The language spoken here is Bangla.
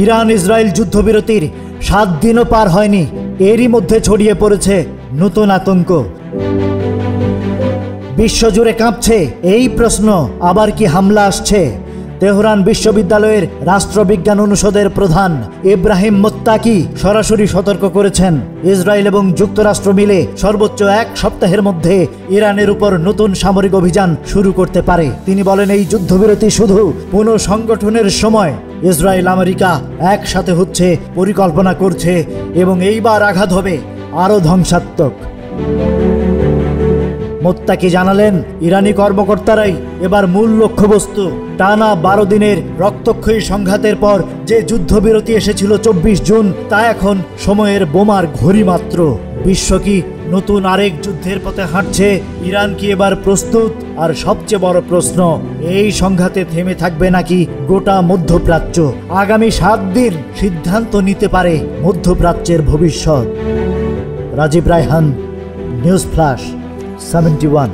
ইরান ইসরায়েল যুদ্ধবিরতির 7 দিনও পার হয়নি, এরই মধ্যে ছড়িয়ে পড়েছে নতুন আতঙ্ক। বিশ্বজুড়ে কাঁপছে এই প্রশ্ন, আবার কি হামলা আসছে? তেহরান বিশ্ববিদ্যালয়ের রাষ্ট্রবিজ্ঞান অনুষদের প্রধান ইব্রাহিম মোত্তাকি সরাসরি সতর্ক করেছেন, ইসরায়েল এবং যুক্তরাষ্ট্র মিলে সর্বোচ্চ 1 সপ্তাহের মধ্যে ইরানের উপর নতুন সামরিক অভিযান শুরু করতে পারে। তিনি বলেন, এই যুদ্ধবিরতি শুধু পুনঃসংগঠনের সময়। ইসরায়েল আমেরিকা একসাথে হচ্ছে, পরিকল্পনা করছে এবং এইবার আঘাত হবে আরও ধ্বংসাত্মক। মোত্তাকি জানালেন, ইরানি কর্মকর্তারাই এবার মূল লক্ষ্যবস্তু। টানা 12 দিনের রক্তক্ষয়ী সংঘাতের পর যে যুদ্ধবিরতি এসেছিল 24 জুন, তা এখন সময়ের বোমার ঘড়ি মাত্র। বিশ্ব কি নতুন আরেক যুদ্ধের পথে হাঁটছে? ইরান কি এবার প্রস্তুত? আর সবচেয়ে বড় প্রশ্ন, এই সংঘাতে থেমে থাকবে নাকি গোটা মধ্যপ্রাচ্য? আগামী 7 দিন সিদ্ধান্ত নিতে পারে মধ্যপ্রাচ্যের ভবিষ্যৎ। Rajib Raihan, news flash 71।